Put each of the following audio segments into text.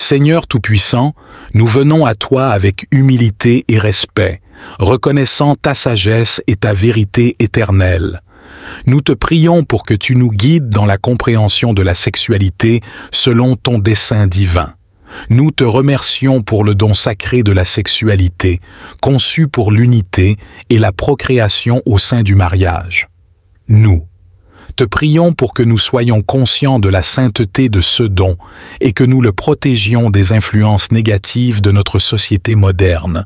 Seigneur Tout-Puissant, nous venons à toi avec humilité et respect, reconnaissant ta sagesse et ta vérité éternelle. Nous te prions pour que tu nous guides dans la compréhension de la sexualité selon ton dessein divin. Nous te remercions pour le don sacré de la sexualité, conçu pour l'unité et la procréation au sein du mariage. Nous te prions pour que nous soyons conscients de la sainteté de ce don et que nous le protégions des influences négatives de notre société moderne.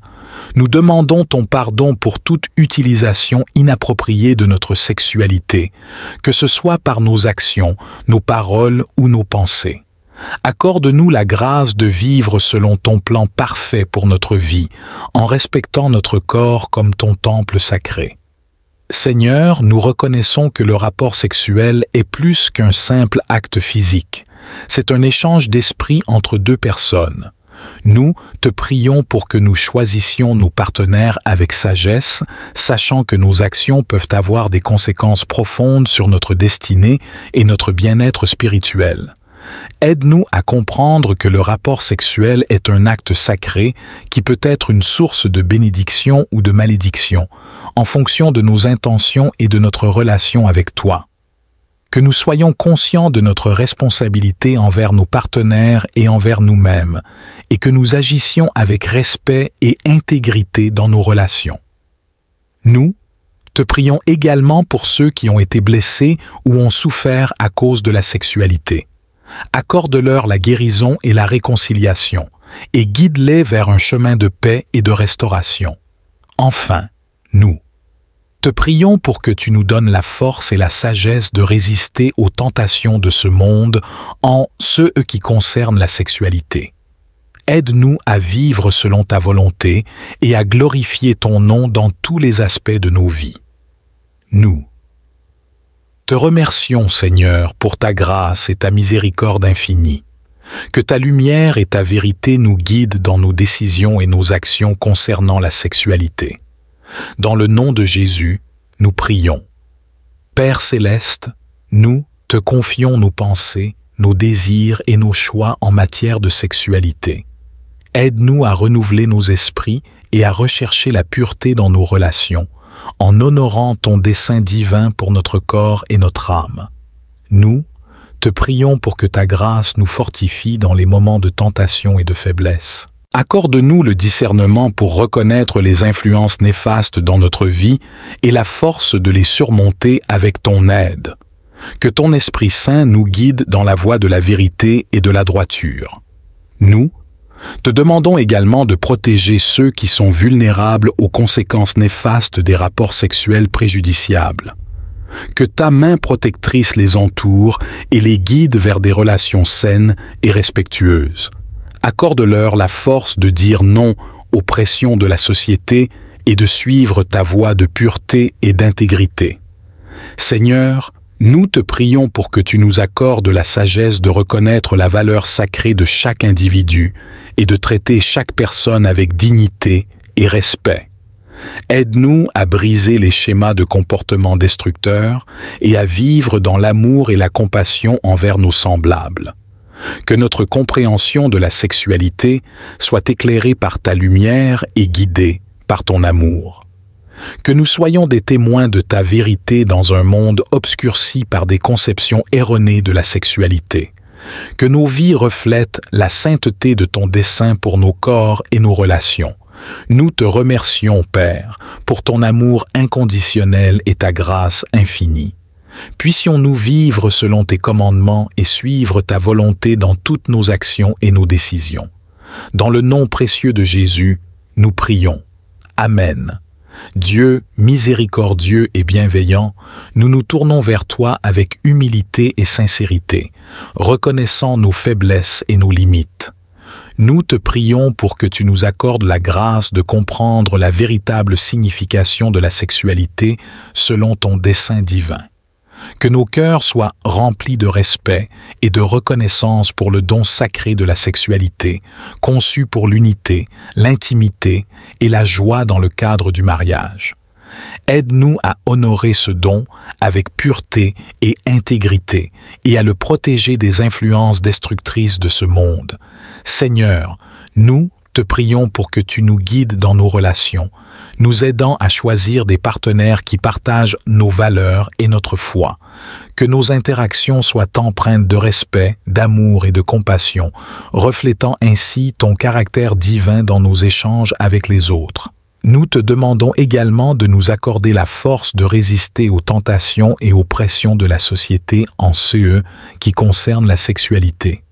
Nous demandons ton pardon pour toute utilisation inappropriée de notre sexualité, que ce soit par nos actions, nos paroles ou nos pensées. Accorde-nous la grâce de vivre selon ton plan parfait pour notre vie, en respectant notre corps comme ton temple sacré. Seigneur, nous reconnaissons que le rapport sexuel est plus qu'un simple acte physique. C'est un échange d'esprit entre deux personnes. Nous te prions pour que nous choisissions nos partenaires avec sagesse, sachant que nos actions peuvent avoir des conséquences profondes sur notre destinée et notre bien-être spirituel. Aide-nous à comprendre que le rapport sexuel est un acte sacré qui peut être une source de bénédiction ou de malédiction, en fonction de nos intentions et de notre relation avec toi. Que nous soyons conscients de notre responsabilité envers nos partenaires et envers nous-mêmes, et que nous agissions avec respect et intégrité dans nos relations. Nous te prions également pour ceux qui ont été blessés ou ont souffert à cause de la sexualité. Accorde-leur la guérison et la réconciliation, et guide-les vers un chemin de paix et de restauration. Enfin, nous te prions pour que tu nous donnes la force et la sagesse de résister aux tentations de ce monde en ce qui concerne la sexualité. Aide-nous à vivre selon ta volonté et à glorifier ton nom dans tous les aspects de nos vies. Nous te remercions, Seigneur, pour ta grâce et ta miséricorde infinie. Que ta lumière et ta vérité nous guident dans nos décisions et nos actions concernant la sexualité. Dans le nom de Jésus, nous prions. Père céleste, nous te confions nos pensées, nos désirs et nos choix en matière de sexualité. Aide-nous à renouveler nos esprits et à rechercher la pureté dans nos relations, en honorant ton dessein divin pour notre corps et notre âme. Nous te prions pour que ta grâce nous fortifie dans les moments de tentation et de faiblesse. Accorde-nous le discernement pour reconnaître les influences néfastes dans notre vie et la force de les surmonter avec ton aide. Que ton Esprit Saint nous guide dans la voie de la vérité et de la droiture. Nous te demandons également de protéger ceux qui sont vulnérables aux conséquences néfastes des rapports sexuels préjudiciables. Que ta main protectrice les entoure et les guide vers des relations saines et respectueuses. Accorde-leur la force de dire non aux pressions de la société et de suivre ta voie de pureté et d'intégrité. Seigneur, nous te prions pour que tu nous accordes la sagesse de reconnaître la valeur sacrée de chaque individu et de traiter chaque personne avec dignité et respect. Aide-nous à briser les schémas de comportement destructeurs et à vivre dans l'amour et la compassion envers nos semblables. Que notre compréhension de la sexualité soit éclairée par ta lumière et guidée par ton amour. Que nous soyons des témoins de ta vérité dans un monde obscurci par des conceptions erronées de la sexualité. Que nos vies reflètent la sainteté de ton dessein pour nos corps et nos relations. Nous te remercions, Père, pour ton amour inconditionnel et ta grâce infinie. Puissions-nous vivre selon tes commandements et suivre ta volonté dans toutes nos actions et nos décisions. Dans le nom précieux de Jésus, nous prions. Amen. Dieu miséricordieux et bienveillant, nous nous tournons vers toi avec humilité et sincérité, reconnaissant nos faiblesses et nos limites. Nous te prions pour que tu nous accordes la grâce de comprendre la véritable signification de la sexualité selon ton dessein divin. Que nos cœurs soient remplis de respect et de reconnaissance pour le don sacré de la sexualité, conçu pour l'unité, l'intimité et la joie dans le cadre du mariage. Aide-nous à honorer ce don avec pureté et intégrité et à le protéger des influences destructrices de ce monde. Seigneur, nous te prions pour que tu nous guides dans nos relations, nous aidant à choisir des partenaires qui partagent nos valeurs et notre foi. Que nos interactions soient empreintes de respect, d'amour et de compassion, reflétant ainsi ton caractère divin dans nos échanges avec les autres. Nous te demandons également de nous accorder la force de résister aux tentations et aux pressions de la société en ce qui concerne la sexualité.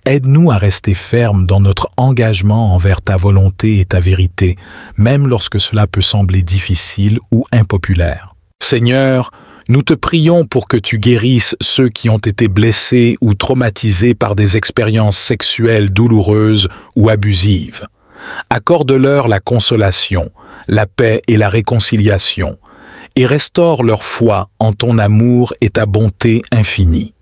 Aide-nous à rester fermes dans notre engagement envers ta volonté et ta vérité, même lorsque cela peut sembler difficile ou impopulaire. Seigneur, nous te prions pour que tu guérisses ceux qui ont été blessés ou traumatisés par des expériences sexuelles douloureuses ou abusives. Accorde-leur la consolation, la paix et la réconciliation, et restaure leur foi en ton amour et ta bonté infinie.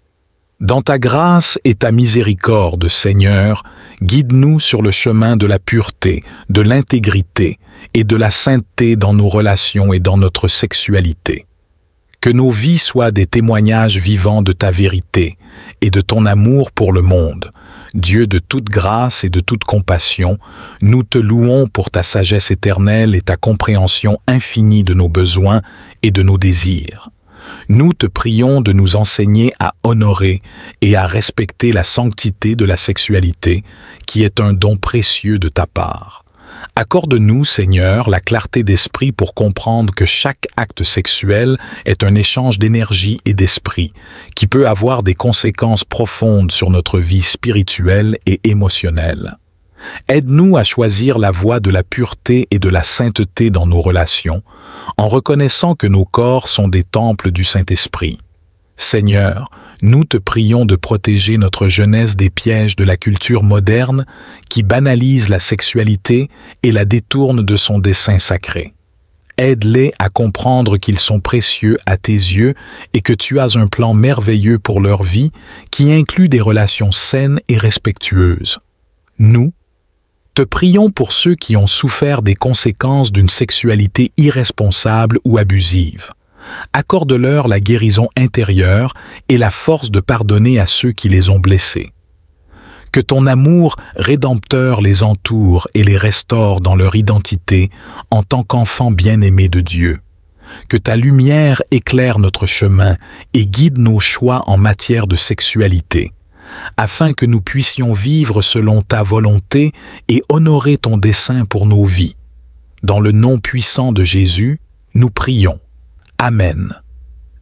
Dans ta grâce et ta miséricorde, Seigneur, guide-nous sur le chemin de la pureté, de l'intégrité et de la sainteté dans nos relations et dans notre sexualité. Que nos vies soient des témoignages vivants de ta vérité et de ton amour pour le monde. Dieu de toute grâce et de toute compassion, nous te louons pour ta sagesse éternelle et ta compréhension infinie de nos besoins et de nos désirs. Nous te prions de nous enseigner à honorer et à respecter la sanctité de la sexualité, qui est un don précieux de ta part. Accorde-nous, Seigneur, la clarté d'esprit pour comprendre que chaque acte sexuel est un échange d'énergie et d'esprit, qui peut avoir des conséquences profondes sur notre vie spirituelle et émotionnelle. Aide-nous à choisir la voie de la pureté et de la sainteté dans nos relations, en reconnaissant que nos corps sont des temples du Saint-Esprit. Seigneur, nous te prions de protéger notre jeunesse des pièges de la culture moderne qui banalise la sexualité et la détourne de son dessein sacré. Aide-les à comprendre qu'ils sont précieux à tes yeux et que tu as un plan merveilleux pour leur vie qui inclut des relations saines et respectueuses. Nous te prions pour ceux qui ont souffert des conséquences d'une sexualité irresponsable ou abusive. Accorde-leur la guérison intérieure et la force de pardonner à ceux qui les ont blessés. Que ton amour rédempteur les entoure et les restaure dans leur identité en tant qu'enfants bien-aimés de Dieu. Que ta lumière éclaire notre chemin et guide nos choix en matière de sexualité, afin que nous puissions vivre selon ta volonté et honorer ton dessein pour nos vies. Dans le nom puissant de Jésus, nous prions. Amen.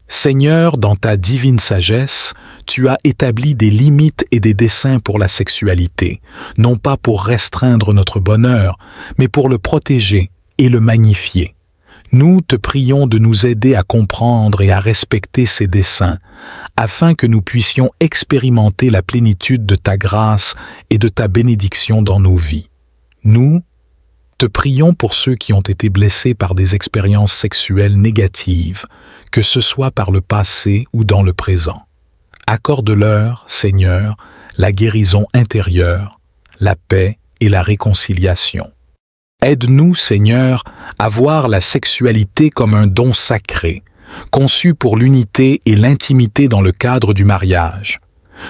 Seigneur, dans ta divine sagesse, tu as établi des limites et des desseins pour la sexualité, non pas pour restreindre notre bonheur, mais pour le protéger et le magnifier. Nous te prions de nous aider à comprendre et à respecter ces desseins, afin que nous puissions expérimenter la plénitude de ta grâce et de ta bénédiction dans nos vies. Nous te prions pour ceux qui ont été blessés par des expériences sexuelles négatives, que ce soit par le passé ou dans le présent. Accorde-leur, Seigneur, la guérison intérieure, la paix et la réconciliation. Aide-nous, Seigneur, à voir la sexualité comme un don sacré, conçu pour l'unité et l'intimité dans le cadre du mariage.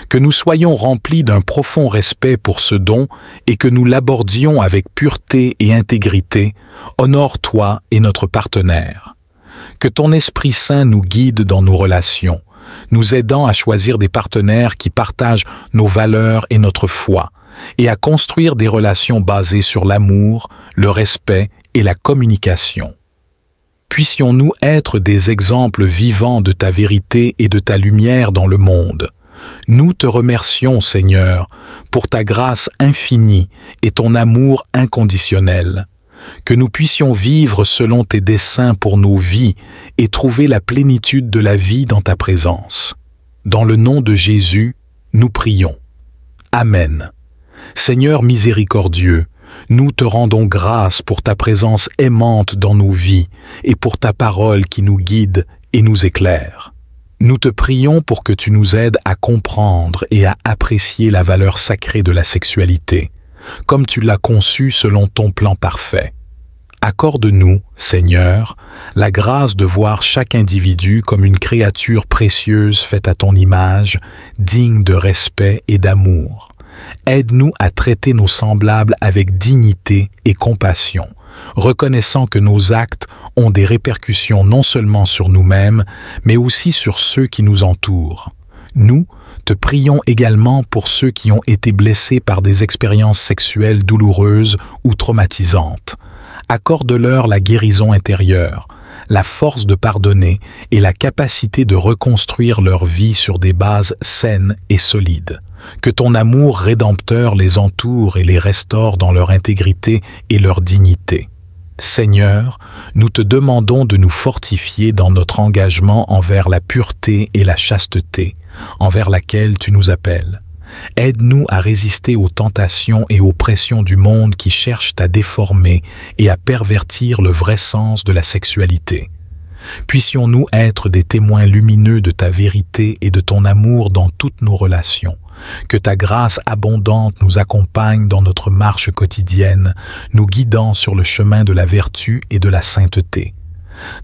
Que nous soyons remplis d'un profond respect pour ce don et que nous l'abordions avec pureté et intégrité, honore-toi et notre partenaire. Que ton Esprit Saint nous guide dans nos relations, nous aidant à choisir des partenaires qui partagent nos valeurs et notre foi, et à construire des relations basées sur l'amour, le respect et la communication. Puissions-nous être des exemples vivants de ta vérité et de ta lumière dans le monde. Nous te remercions, Seigneur, pour ta grâce infinie et ton amour inconditionnel. Que nous puissions vivre selon tes desseins pour nos vies et trouver la plénitude de la vie dans ta présence. Dans le nom de Jésus, nous prions. Amen. Seigneur miséricordieux, nous te rendons grâce pour ta présence aimante dans nos vies et pour ta parole qui nous guide et nous éclaire. Nous te prions pour que tu nous aides à comprendre et à apprécier la valeur sacrée de la sexualité, comme tu l'as conçue selon ton plan parfait. Accorde-nous, Seigneur, la grâce de voir chaque individu comme une créature précieuse faite à ton image, digne de respect et d'amour. Aide-nous à traiter nos semblables avec dignité et compassion, reconnaissant que nos actes ont des répercussions non seulement sur nous-mêmes, mais aussi sur ceux qui nous entourent. Nous te prions également pour ceux qui ont été blessés par des expériences sexuelles douloureuses ou traumatisantes. Accorde-leur la guérison intérieure, la force de pardonner et la capacité de reconstruire leur vie sur des bases saines et solides. Que ton amour rédempteur les entoure et les restaure dans leur intégrité et leur dignité. Seigneur, nous te demandons de nous fortifier dans notre engagement envers la pureté et la chasteté, envers laquelle tu nous appelles. Aide-nous à résister aux tentations et aux pressions du monde qui cherchent à déformer et à pervertir le vrai sens de la sexualité. Puissions-nous être des témoins lumineux de ta vérité et de ton amour dans toutes nos relations. Que ta grâce abondante nous accompagne dans notre marche quotidienne, nous guidant sur le chemin de la vertu et de la sainteté.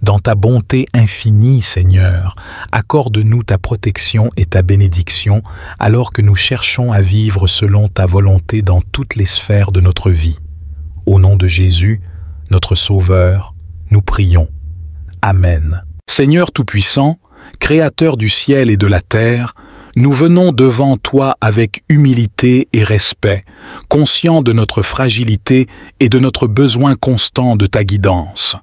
Dans ta bonté infinie, Seigneur, accorde-nous ta protection et ta bénédiction alors que nous cherchons à vivre selon ta volonté dans toutes les sphères de notre vie. Au nom de Jésus, notre Sauveur, nous prions. Amen. Seigneur Tout-Puissant, Créateur du ciel et de la terre, nous venons devant toi avec humilité et respect, conscients de notre fragilité et de notre besoin constant de ta guidance.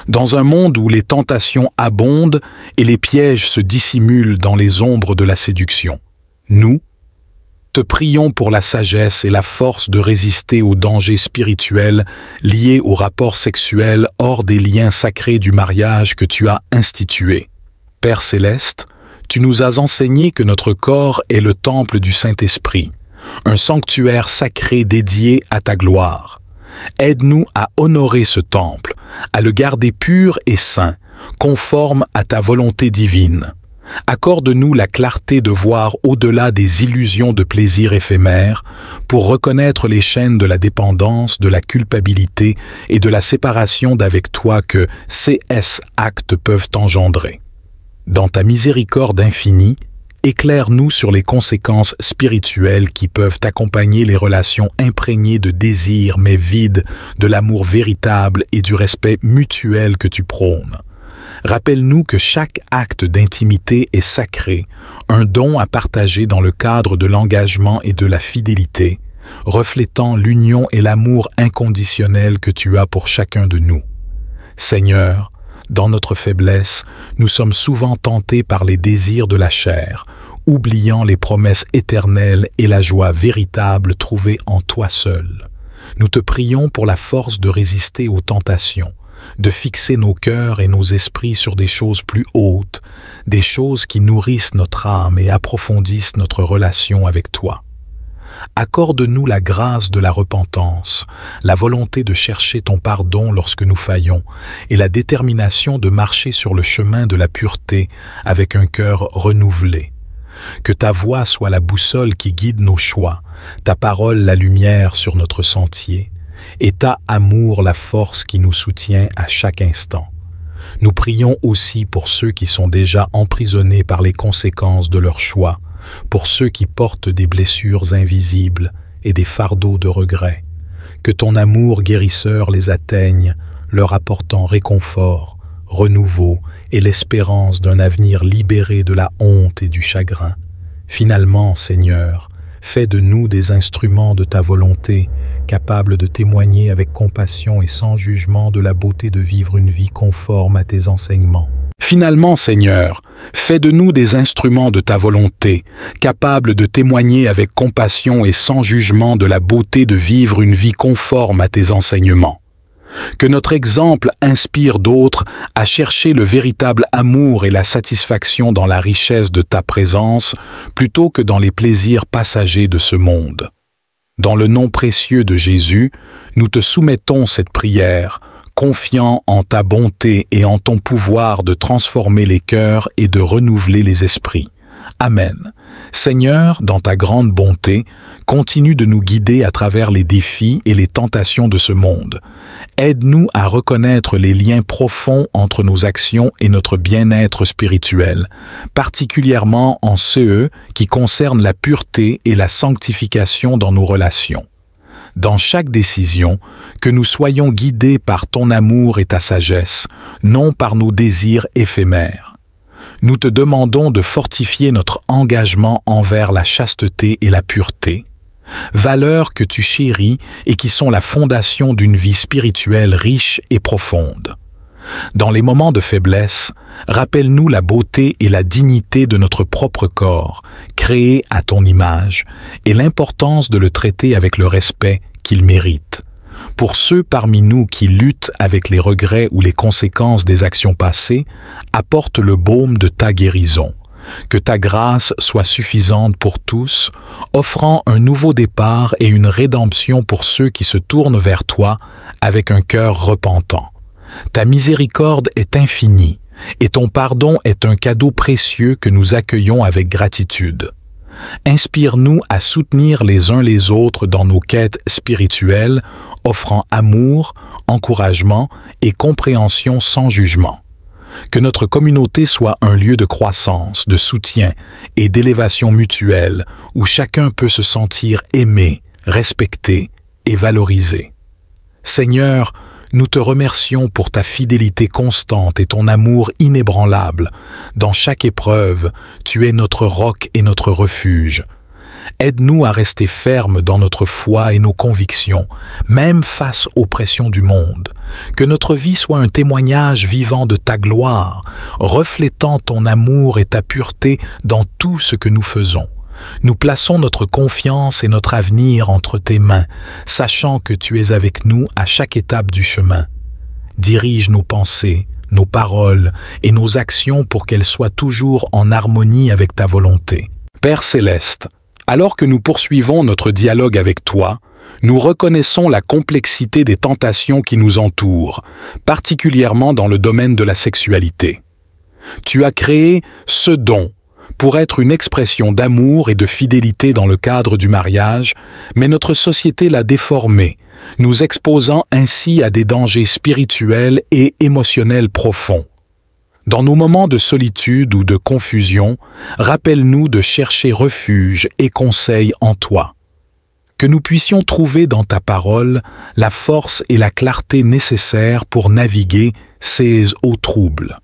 Dans un monde où les tentations abondent et les pièges se dissimulent dans les ombres de la séduction, nous te prions pour la sagesse et la force de résister aux dangers spirituels liés aux rapports sexuels hors des liens sacrés du mariage que tu as institués. Père céleste, tu nous as enseigné que notre corps est le temple du Saint-Esprit, un sanctuaire sacré dédié à ta gloire. Aide-nous à honorer ce temple, à le garder pur et saint, conforme à ta volonté divine. Accorde-nous la clarté de voir au-delà des illusions de plaisir éphémères pour reconnaître les chaînes de la dépendance, de la culpabilité et de la séparation d'avec toi que ces actes peuvent engendrer. Dans ta miséricorde infinie, éclaire-nous sur les conséquences spirituelles qui peuvent accompagner les relations imprégnées de désir mais vides de l'amour véritable et du respect mutuel que tu prônes. Rappelle-nous que chaque acte d'intimité est sacré, un don à partager dans le cadre de l'engagement et de la fidélité, reflétant l'union et l'amour inconditionnel que tu as pour chacun de nous. Seigneur, dans notre faiblesse, nous sommes souvent tentés par les désirs de la chair, oubliant les promesses éternelles et la joie véritable trouvée en toi seul. Nous te prions pour la force de résister aux tentations, de fixer nos cœurs et nos esprits sur des choses plus hautes, des choses qui nourrissent notre âme et approfondissent notre relation avec toi. Accorde-nous la grâce de la repentance, la volonté de chercher ton pardon lorsque nous faillons et la détermination de marcher sur le chemin de la pureté avec un cœur renouvelé. Que ta voix soit la boussole qui guide nos choix, ta parole la lumière sur notre sentier, et ta amour la force qui nous soutient à chaque instant. Nous prions aussi pour ceux qui sont déjà emprisonnés par les conséquences de leurs choix, pour ceux qui portent des blessures invisibles et des fardeaux de regret. Que ton amour guérisseur les atteigne, leur apportant réconfort, renouveau et l'espérance d'un avenir libéré de la honte et du chagrin. Finalement, Seigneur, fais de nous des instruments de ta volonté, capables de témoigner avec compassion et sans jugement de la beauté de vivre une vie conforme à tes enseignements. Finalement, Seigneur, fais de nous des instruments de ta volonté, capables de témoigner avec compassion et sans jugement de la beauté de vivre une vie conforme à tes enseignements. Que notre exemple inspire d'autres à chercher le véritable amour et la satisfaction dans la richesse de ta présence, plutôt que dans les plaisirs passagers de ce monde. Dans le nom précieux de Jésus, nous te soumettons cette prière, confiant en ta bonté et en ton pouvoir de transformer les cœurs et de renouveler les esprits. Amen. Seigneur, dans ta grande bonté, continue de nous guider à travers les défis et les tentations de ce monde. Aide-nous à reconnaître les liens profonds entre nos actions et notre bien-être spirituel, particulièrement en ceux qui concernent la pureté et la sanctification dans nos relations. Dans chaque décision, que nous soyons guidés par ton amour et ta sagesse, non par nos désirs éphémères. Nous te demandons de fortifier notre engagement envers la chasteté et la pureté, valeurs que tu chéris et qui sont la fondation d'une vie spirituelle riche et profonde. Dans les moments de faiblesse, rappelle-nous la beauté et la dignité de notre propre corps, créé à ton image, et l'importance de le traiter avec le respect qu'il mérite. Pour ceux parmi nous qui luttent avec les regrets ou les conséquences des actions passées, apporte le baume de ta guérison. Que ta grâce soit suffisante pour tous, offrant un nouveau départ et une rédemption pour ceux qui se tournent vers toi avec un cœur repentant. Ta miséricorde est infinie, et ton pardon est un cadeau précieux que nous accueillons avec gratitude. Inspire-nous à soutenir les uns les autres dans nos quêtes spirituelles, offrant amour, encouragement et compréhension sans jugement. Que notre communauté soit un lieu de croissance, de soutien et d'élévation mutuelle, où chacun peut se sentir aimé, respecté et valorisé. Seigneur, nous te remercions pour ta fidélité constante et ton amour inébranlable. Dans chaque épreuve, tu es notre roc et notre refuge. Aide-nous à rester fermes dans notre foi et nos convictions, même face aux pressions du monde. Que notre vie soit un témoignage vivant de ta gloire, reflétant ton amour et ta pureté dans tout ce que nous faisons. Nous plaçons notre confiance et notre avenir entre tes mains, sachant que tu es avec nous à chaque étape du chemin. Dirige nos pensées, nos paroles et nos actions pour qu'elles soient toujours en harmonie avec ta volonté. Père céleste, alors que nous poursuivons notre dialogue avec toi, nous reconnaissons la complexité des tentations qui nous entourent, particulièrement dans le domaine de la sexualité. Tu as créé ce don pour être une expression d'amour et de fidélité dans le cadre du mariage, mais notre société l'a déformé, nous exposant ainsi à des dangers spirituels et émotionnels profonds. Dans nos moments de solitude ou de confusion, rappelle-nous de chercher refuge et conseil en toi. Que nous puissions trouver dans ta parole la force et la clarté nécessaires pour naviguer ces eaux troubles.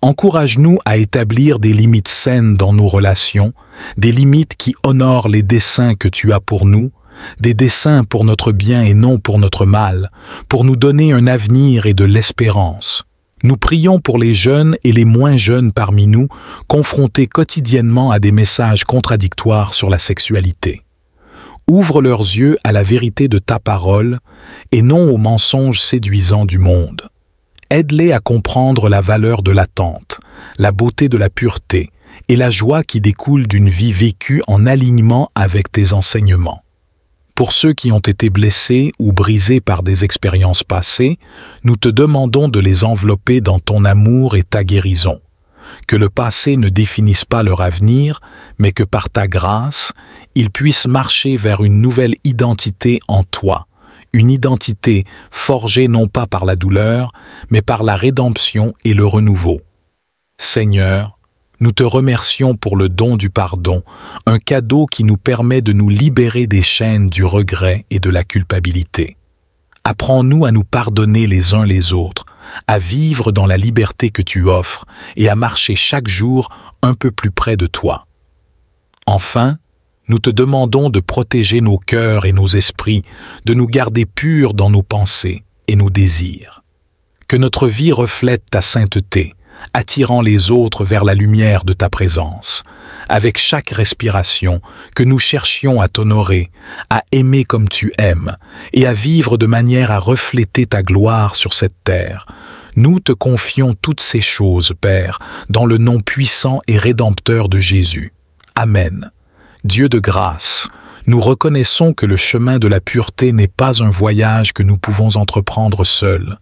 Encourage-nous à établir des limites saines dans nos relations, des limites qui honorent les desseins que tu as pour nous, des desseins pour notre bien et non pour notre mal, pour nous donner un avenir et de l'espérance. Nous prions pour les jeunes et les moins jeunes parmi nous, confrontés quotidiennement à des messages contradictoires sur la sexualité. Ouvre leurs yeux à la vérité de ta parole et non aux mensonges séduisants du monde. Aide-les à comprendre la valeur de l'attente, la beauté de la pureté et la joie qui découle d'une vie vécue en alignement avec tes enseignements. Pour ceux qui ont été blessés ou brisés par des expériences passées, nous te demandons de les envelopper dans ton amour et ta guérison. Que le passé ne définisse pas leur avenir, mais que par ta grâce, ils puissent marcher vers une nouvelle identité en toi, une identité forgée non pas par la douleur, mais par la rédemption et le renouveau. Seigneur, nous te remercions pour le don du pardon, un cadeau qui nous permet de nous libérer des chaînes du regret et de la culpabilité. Apprends-nous à nous pardonner les uns les autres, à vivre dans la liberté que tu offres et à marcher chaque jour un peu plus près de toi. Enfin, nous te demandons de protéger nos cœurs et nos esprits, de nous garder purs dans nos pensées et nos désirs. Que notre vie reflète ta sainteté, attirant les autres vers la lumière de ta présence. Avec chaque respiration, que nous cherchions à t'honorer, à aimer comme tu aimes, et à vivre de manière à refléter ta gloire sur cette terre. Nous te confions toutes ces choses, Père, dans le nom puissant et rédempteur de Jésus. Amen. Dieu de grâce, nous reconnaissons que le chemin de la pureté n'est pas un voyage que nous pouvons entreprendre seuls.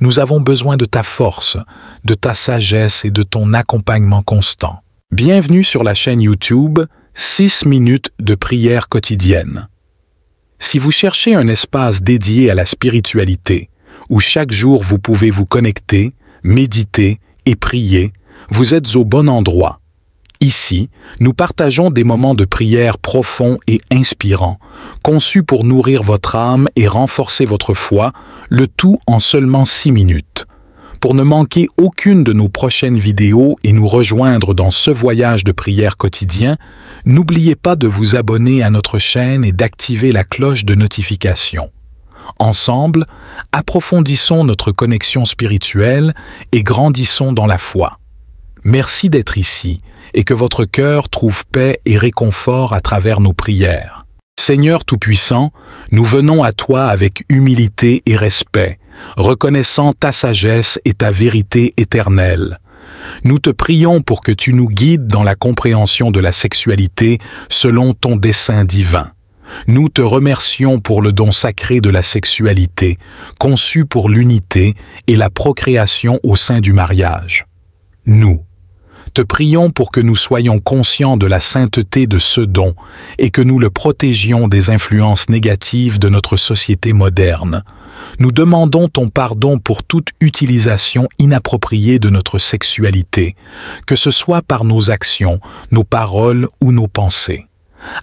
Nous avons besoin de ta force, de ta sagesse et de ton accompagnement constant. Bienvenue sur la chaîne YouTube 6 minutes de prière quotidienne. Si vous cherchez un espace dédié à la spiritualité, où chaque jour vous pouvez vous connecter, méditer et prier, vous êtes au bon endroit. Ici, nous partageons des moments de prière profonds et inspirants, conçus pour nourrir votre âme et renforcer votre foi, le tout en seulement 6 minutes. Pour ne manquer aucune de nos prochaines vidéos et nous rejoindre dans ce voyage de prière quotidien, n'oubliez pas de vous abonner à notre chaîne et d'activer la cloche de notification. Ensemble, approfondissons notre connexion spirituelle et grandissons dans la foi. Merci d'être ici et que votre cœur trouve paix et réconfort à travers nos prières. Seigneur Tout-Puissant, nous venons à toi avec humilité et respect, reconnaissant ta sagesse et ta vérité éternelle. Nous te prions pour que tu nous guides dans la compréhension de la sexualité selon ton dessein divin. Nous te remercions pour le don sacré de la sexualité, conçu pour l'unité et la procréation au sein du mariage. Nous te prions pour que nous soyons conscients de la sainteté de ce don et que nous le protégions des influences négatives de notre société moderne. Nous demandons ton pardon pour toute utilisation inappropriée de notre sexualité, que ce soit par nos actions, nos paroles ou nos pensées.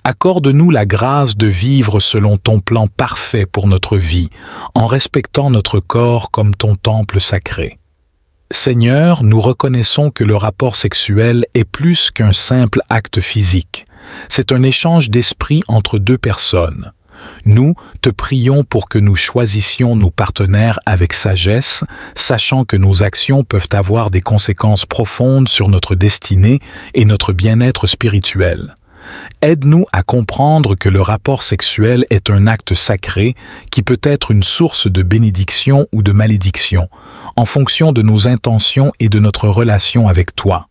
Accorde-nous la grâce de vivre selon ton plan parfait pour notre vie, en respectant notre corps comme ton temple sacré. Seigneur, nous reconnaissons que le rapport sexuel est plus qu'un simple acte physique. C'est un échange d'esprit entre deux personnes. Nous te prions pour que nous choisissions nos partenaires avec sagesse, sachant que nos actions peuvent avoir des conséquences profondes sur notre destinée et notre bien-être spirituel. Aide-nous à comprendre que le rapport sexuel est un acte sacré qui peut être une source de bénédiction ou de malédiction, en fonction de nos intentions et de notre relation avec toi.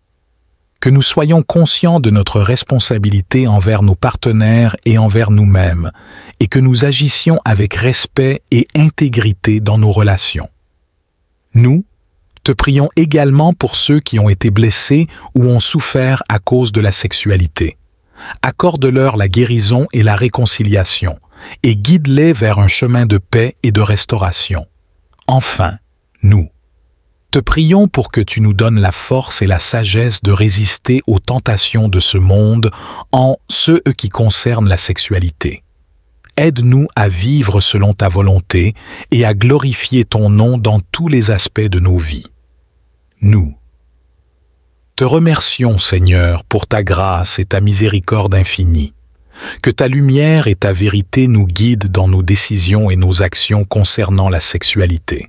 Que nous soyons conscients de notre responsabilité envers nos partenaires et envers nous-mêmes, et que nous agissions avec respect et intégrité dans nos relations. Nous te prions également pour ceux qui ont été blessés ou ont souffert à cause de la sexualité. Accorde-leur la guérison et la réconciliation, et guide-les vers un chemin de paix et de restauration. Enfin, nous te prions pour que tu nous donnes la force et la sagesse de résister aux tentations de ce monde en ce qui concerne la sexualité. Aide-nous à vivre selon ta volonté et à glorifier ton nom dans tous les aspects de nos vies. Nous te remercions, Seigneur, pour ta grâce et ta miséricorde infinie. Que ta lumière et ta vérité nous guident dans nos décisions et nos actions concernant la sexualité.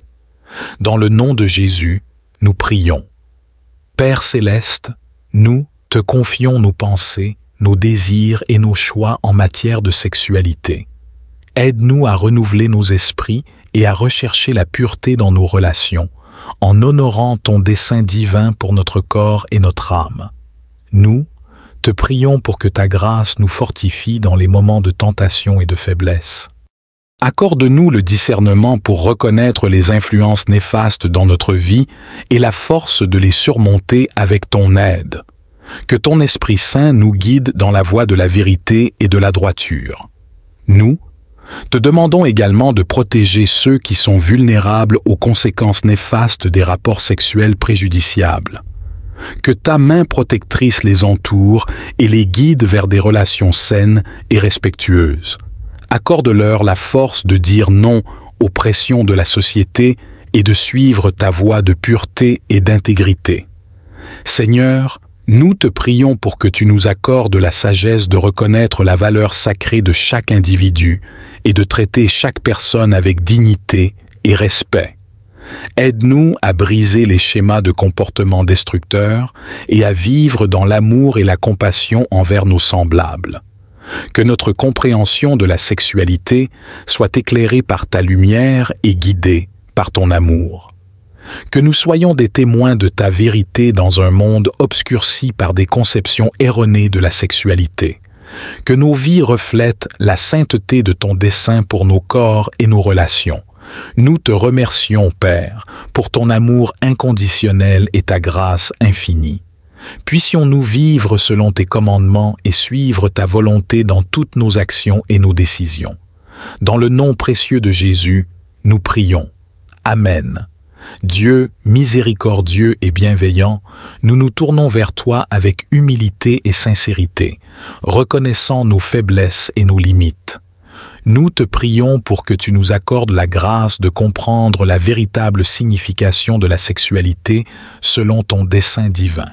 Dans le nom de Jésus, nous prions. Père céleste, nous te confions nos pensées, nos désirs et nos choix en matière de sexualité. Aide-nous à renouveler nos esprits et à rechercher la pureté dans nos relations, en honorant ton dessein divin pour notre corps et notre âme. Nous te prions pour que ta grâce nous fortifie dans les moments de tentation et de faiblesse. Accorde-nous le discernement pour reconnaître les influences néfastes dans notre vie et la force de les surmonter avec ton aide. Que ton Esprit Saint nous guide dans la voie de la vérité et de la droiture. Nous te demandons également de protéger ceux qui sont vulnérables aux conséquences néfastes des rapports sexuels préjudiciables. Que ta main protectrice les entoure et les guide vers des relations saines et respectueuses. Accorde-leur la force de dire non aux pressions de la société et de suivre ta voie de pureté et d'intégrité. Seigneur, nous te prions pour que tu nous accordes la sagesse de reconnaître la valeur sacrée de chaque individu et de traiter chaque personne avec dignité et respect. Aide-nous à briser les schémas de comportement destructeurs et à vivre dans l'amour et la compassion envers nos semblables. Que notre compréhension de la sexualité soit éclairée par ta lumière et guidée par ton amour. Que nous soyons des témoins de ta vérité dans un monde obscurci par des conceptions erronées de la sexualité. Que nos vies reflètent la sainteté de ton dessein pour nos corps et nos relations. Nous te remercions, Père, pour ton amour inconditionnel et ta grâce infinie. Puissions-nous vivre selon tes commandements et suivre ta volonté dans toutes nos actions et nos décisions. Dans le nom précieux de Jésus, nous prions. Amen. Dieu, miséricordieux et bienveillant, nous nous tournons vers toi avec humilité et sincérité, reconnaissant nos faiblesses et nos limites. Nous te prions pour que tu nous accordes la grâce de comprendre la véritable signification de la sexualité selon ton dessein divin.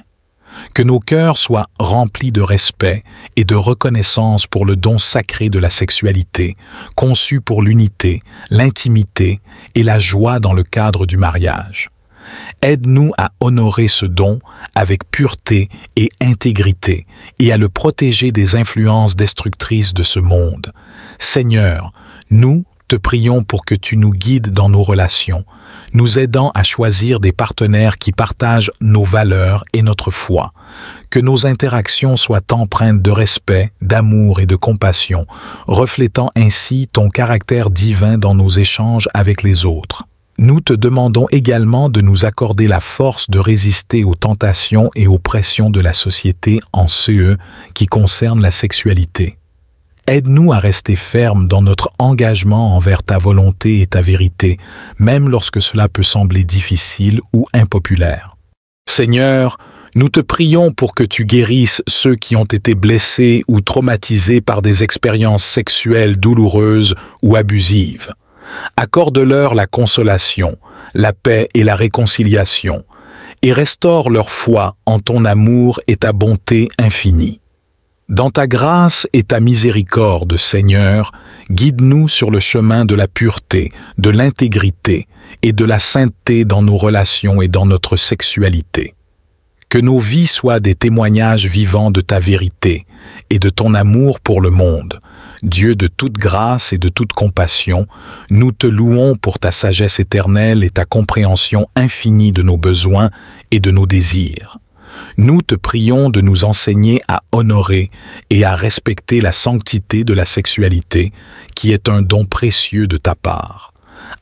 Que nos cœurs soient remplis de respect et de reconnaissance pour le don sacré de la sexualité, conçu pour l'unité, l'intimité et la joie dans le cadre du mariage. Aide-nous à honorer ce don avec pureté et intégrité et à le protéger des influences destructrices de ce monde. Seigneur, nous te prions pour que tu nous guides dans nos relations, nous aidant à choisir des partenaires qui partagent nos valeurs et notre foi. Que nos interactions soient empreintes de respect, d'amour et de compassion, reflétant ainsi ton caractère divin dans nos échanges avec les autres. Nous te demandons également de nous accorder la force de résister aux tentations et aux pressions de la société en ce qui concerne la sexualité. Aide-nous à rester fermes dans notre engagement envers ta volonté et ta vérité, même lorsque cela peut sembler difficile ou impopulaire. Seigneur, nous te prions pour que tu guérisses ceux qui ont été blessés ou traumatisés par des expériences sexuelles douloureuses ou abusives. Accorde-leur la consolation, la paix et la réconciliation, et restaure leur foi en ton amour et ta bonté infinie. Dans ta grâce et ta miséricorde, Seigneur, guide-nous sur le chemin de la pureté, de l'intégrité et de la sainteté dans nos relations et dans notre sexualité. Que nos vies soient des témoignages vivants de ta vérité et de ton amour pour le monde. Dieu de toute grâce et de toute compassion, nous te louons pour ta sagesse éternelle et ta compréhension infinie de nos besoins et de nos désirs. Nous te prions de nous enseigner à honorer et à respecter la sanctité de la sexualité, qui est un don précieux de ta part.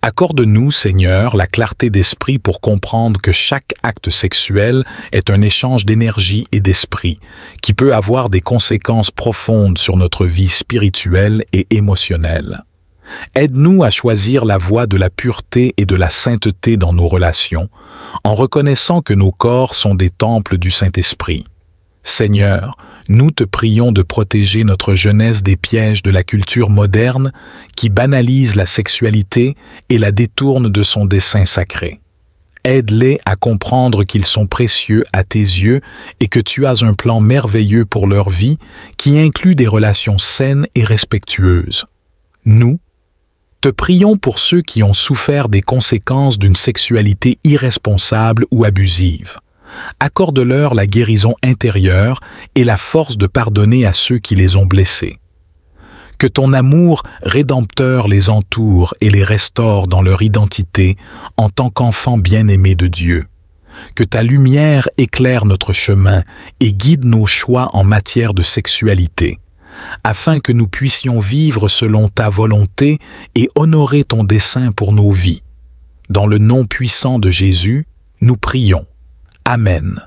Accorde-nous, Seigneur, la clarté d'esprit pour comprendre que chaque acte sexuel est un échange d'énergie et d'esprit, qui peut avoir des conséquences profondes sur notre vie spirituelle et émotionnelle. Aide-nous à choisir la voie de la pureté et de la sainteté dans nos relations, en reconnaissant que nos corps sont des temples du Saint-Esprit. Seigneur, nous te prions de protéger notre jeunesse des pièges de la culture moderne qui banalise la sexualité et la détourne de son dessein sacré. Aide-les à comprendre qu'ils sont précieux à tes yeux et que tu as un plan merveilleux pour leur vie qui inclut des relations saines et respectueuses. Nous te prions pour ceux qui ont souffert des conséquences d'une sexualité irresponsable ou abusive. Accorde-leur la guérison intérieure et la force de pardonner à ceux qui les ont blessés. Que ton amour rédempteur les entoure et les restaure dans leur identité en tant qu'enfants bien-aimés de Dieu. Que ta lumière éclaire notre chemin et guide nos choix en matière de sexualité, afin que nous puissions vivre selon ta volonté et honorer ton dessein pour nos vies. Dans le nom puissant de Jésus, nous prions. Amen.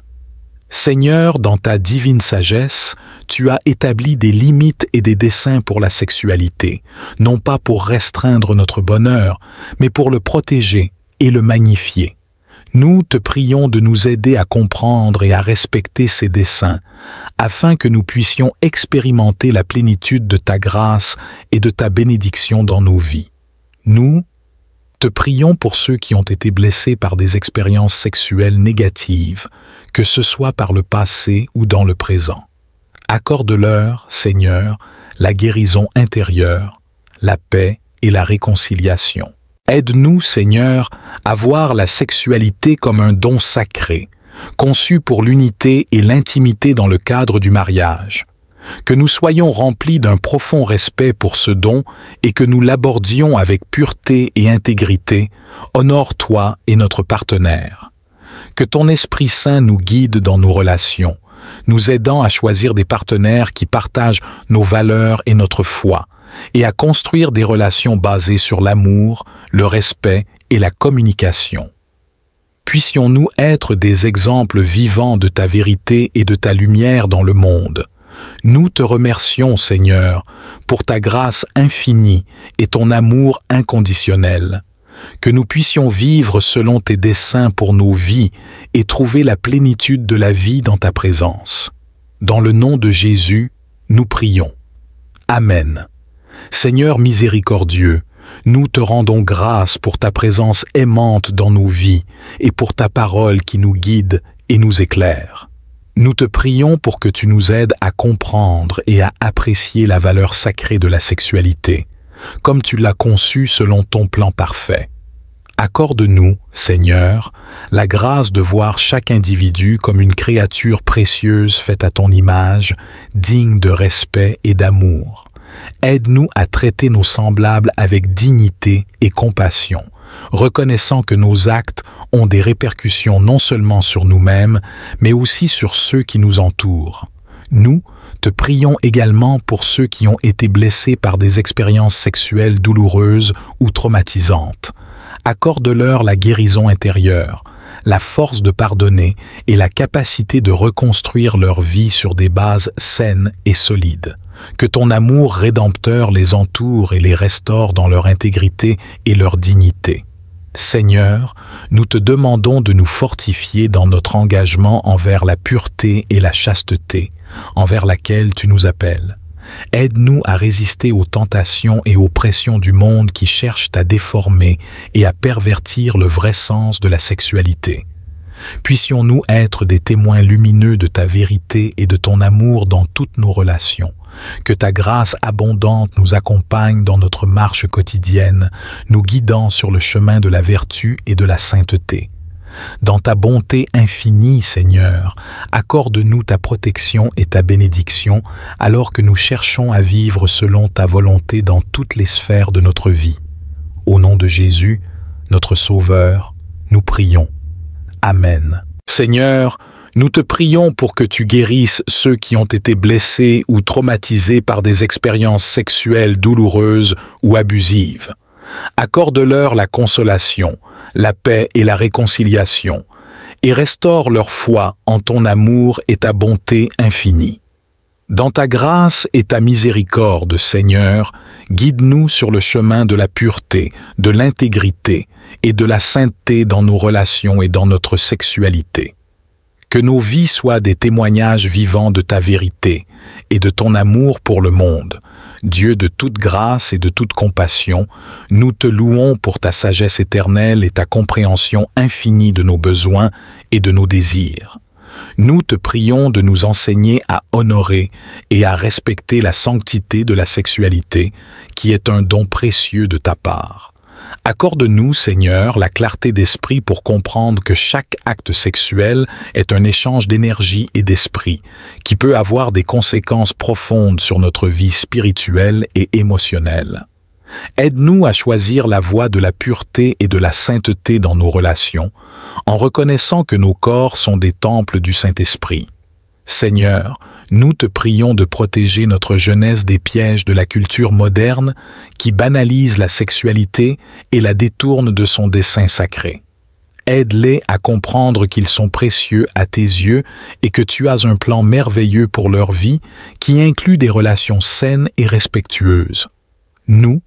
Seigneur, dans ta divine sagesse, tu as établi des limites et des desseins pour la sexualité, non pas pour restreindre notre bonheur, mais pour le protéger et le magnifier. Nous te prions de nous aider à comprendre et à respecter ces desseins, afin que nous puissions expérimenter la plénitude de ta grâce et de ta bénédiction dans nos vies. Nous te prions pour ceux qui ont été blessés par des expériences sexuelles négatives, que ce soit par le passé ou dans le présent. Accorde-leur, Seigneur, la guérison intérieure, la paix et la réconciliation. Aide-nous, Seigneur, à voir la sexualité comme un don sacré, conçu pour l'unité et l'intimité dans le cadre du mariage. Que nous soyons remplis d'un profond respect pour ce don et que nous l'abordions avec pureté et intégrité. Honore-toi et notre partenaire. Que ton Esprit Saint nous guide dans nos relations, nous aidant à choisir des partenaires qui partagent nos valeurs et notre foi, et à construire des relations basées sur l'amour, le respect et la communication. Puissions-nous être des exemples vivants de ta vérité et de ta lumière dans le monde. Nous te remercions, Seigneur, pour ta grâce infinie et ton amour inconditionnel. Que nous puissions vivre selon tes desseins pour nos vies et trouver la plénitude de la vie dans ta présence. Dans le nom de Jésus, nous prions. Amen. Seigneur miséricordieux, nous te rendons grâce pour ta présence aimante dans nos vies et pour ta parole qui nous guide et nous éclaire. Nous te prions pour que tu nous aides à comprendre et à apprécier la valeur sacrée de la sexualité, comme tu l'as conçue selon ton plan parfait. Accorde-nous, Seigneur, la grâce de voir chaque individu comme une créature précieuse faite à ton image, digne de respect et d'amour. Aide-nous à traiter nos semblables avec dignité et compassion, reconnaissant que nos actes ont des répercussions non seulement sur nous-mêmes, mais aussi sur ceux qui nous entourent. Nous te prions également pour ceux qui ont été blessés par des expériences sexuelles douloureuses ou traumatisantes. Accorde-leur la guérison intérieure, la force de pardonner et la capacité de reconstruire leur vie sur des bases saines et solides. Que ton amour rédempteur les entoure et les restaure dans leur intégrité et leur dignité. Seigneur, nous te demandons de nous fortifier dans notre engagement envers la pureté et la chasteté, envers laquelle tu nous appelles. Aide-nous à résister aux tentations et aux pressions du monde qui cherchent à déformer et à pervertir le vrai sens de la sexualité. Puissions-nous être des témoins lumineux de ta vérité et de ton amour dans toutes nos relations. Que ta grâce abondante nous accompagne dans notre marche quotidienne, nous guidant sur le chemin de la vertu et de la sainteté. Dans ta bonté infinie, Seigneur, accorde-nous ta protection et ta bénédiction alors que nous cherchons à vivre selon ta volonté dans toutes les sphères de notre vie. Au nom de Jésus, notre Sauveur, nous prions. Amen. Seigneur, nous te prions pour que tu guérisses ceux qui ont été blessés ou traumatisés par des expériences sexuelles douloureuses ou abusives. Accorde-leur la consolation, la paix et la réconciliation, et restaure leur foi en ton amour et ta bonté infinie. Dans ta grâce et ta miséricorde, Seigneur, guide-nous sur le chemin de la pureté, de l'intégrité et de la sainteté dans nos relations et dans notre sexualité. Que nos vies soient des témoignages vivants de ta vérité et de ton amour pour le monde. Dieu de toute grâce et de toute compassion, nous te louons pour ta sagesse éternelle et ta compréhension infinie de nos besoins et de nos désirs. Nous te prions de nous enseigner à honorer et à respecter la sanctité de la sexualité, qui est un don précieux de ta part. Accorde-nous, Seigneur, la clarté d'esprit pour comprendre que chaque acte sexuel est un échange d'énergie et d'esprit, qui peut avoir des conséquences profondes sur notre vie spirituelle et émotionnelle. Aide-nous à choisir la voie de la pureté et de la sainteté dans nos relations, en reconnaissant que nos corps sont des temples du Saint-Esprit. Seigneur, nous te prions de protéger notre jeunesse des pièges de la culture moderne qui banalise la sexualité et la détourne de son dessein sacré. Aide-les à comprendre qu'ils sont précieux à tes yeux et que tu as un plan merveilleux pour leur vie qui inclut des relations saines et respectueuses. Nous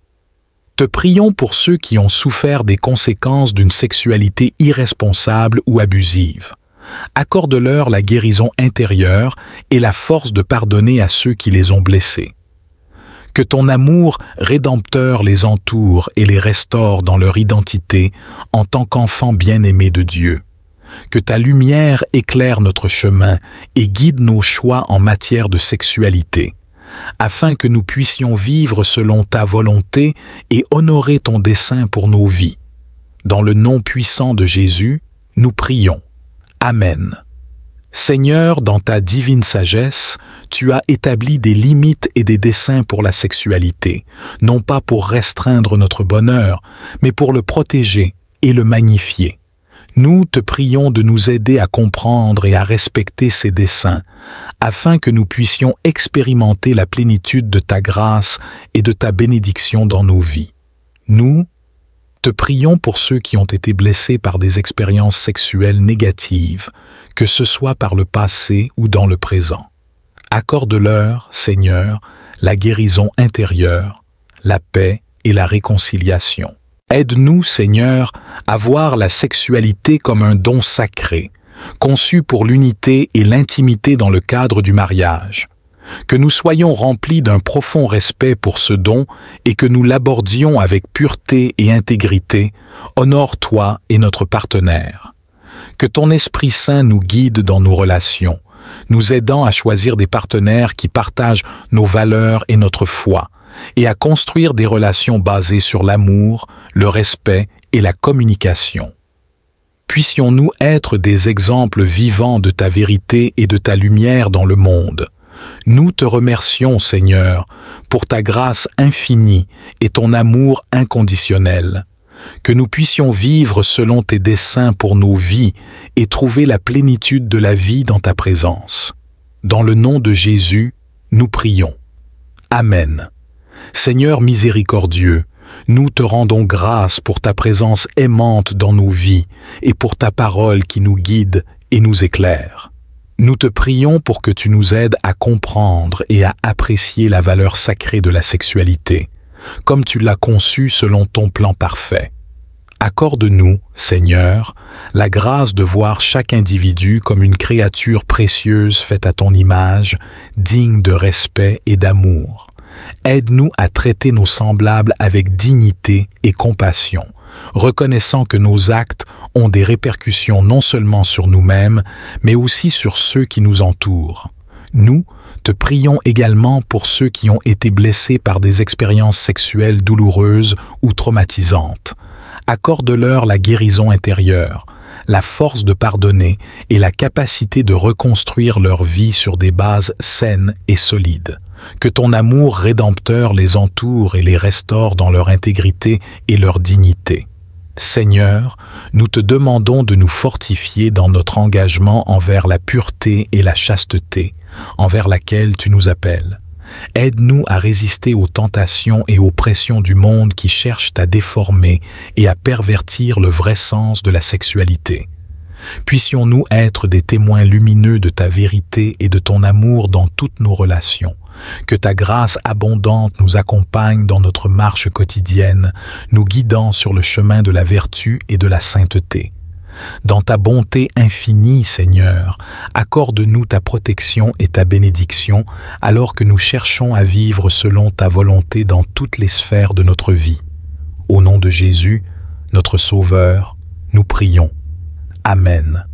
te prions pour ceux qui ont souffert des conséquences d'une sexualité irresponsable ou abusive. Accorde-leur la guérison intérieure et la force de pardonner à ceux qui les ont blessés. Que ton amour rédempteur les entoure et les restaure dans leur identité en tant qu'enfants bien-aimés de Dieu. Que ta lumière éclaire notre chemin et guide nos choix en matière de sexualité, afin que nous puissions vivre selon ta volonté et honorer ton dessein pour nos vies. Dans le nom puissant de Jésus, nous prions. Amen. Seigneur, dans ta divine sagesse, tu as établi des limites et des desseins pour la sexualité, non pas pour restreindre notre bonheur, mais pour le protéger et le magnifier. Nous te prions de nous aider à comprendre et à respecter ces desseins, afin que nous puissions expérimenter la plénitude de ta grâce et de ta bénédiction dans nos vies. Nous te prions pour ceux qui ont été blessés par des expériences sexuelles négatives, que ce soit par le passé ou dans le présent. Accorde-leur, Seigneur, la guérison intérieure, la paix et la réconciliation. Aide-nous, Seigneur, à voir la sexualité comme un don sacré, conçu pour l'unité et l'intimité dans le cadre du mariage. Que nous soyons remplis d'un profond respect pour ce don et que nous l'abordions avec pureté et intégrité. Honore-toi et notre partenaire. Que ton Esprit Saint nous guide dans nos relations, nous aidant à choisir des partenaires qui partagent nos valeurs et notre foi, et à construire des relations basées sur l'amour, le respect et la communication. Puissions-nous être des exemples vivants de ta vérité et de ta lumière dans le monde. Nous te remercions, Seigneur, pour ta grâce infinie et ton amour inconditionnel. Que nous puissions vivre selon tes desseins pour nos vies et trouver la plénitude de la vie dans ta présence. Dans le nom de Jésus, nous prions. Amen. Seigneur miséricordieux, nous te rendons grâce pour ta présence aimante dans nos vies et pour ta parole qui nous guide et nous éclaire. Nous te prions pour que tu nous aides à comprendre et à apprécier la valeur sacrée de la sexualité, comme tu l'as conçue selon ton plan parfait. Accorde-nous, Seigneur, la grâce de voir chaque individu comme une créature précieuse faite à ton image, digne de respect et d'amour. Aide-nous à traiter nos semblables avec dignité et compassion, reconnaissant que nos actes ont des répercussions non seulement sur nous-mêmes, mais aussi sur ceux qui nous entourent. Nous te prions également pour ceux qui ont été blessés par des expériences sexuelles douloureuses ou traumatisantes. Accorde-leur la guérison intérieure, la force de pardonner et la capacité de reconstruire leur vie sur des bases saines et solides. Que ton amour rédempteur les entoure et les restaure dans leur intégrité et leur dignité. Seigneur, nous te demandons de nous fortifier dans notre engagement envers la pureté et la chasteté, envers laquelle tu nous appelles. Aide-nous à résister aux tentations et aux pressions du monde qui cherchent à déformer et à pervertir le vrai sens de la sexualité. Puissions-nous être des témoins lumineux de ta vérité et de ton amour dans toutes nos relations. Que ta grâce abondante nous accompagne dans notre marche quotidienne, nous guidant sur le chemin de la vertu et de la sainteté. Dans ta bonté infinie, Seigneur, accorde-nous ta protection et ta bénédiction alors que nous cherchons à vivre selon ta volonté dans toutes les sphères de notre vie. Au nom de Jésus, notre Sauveur, nous prions. Amen.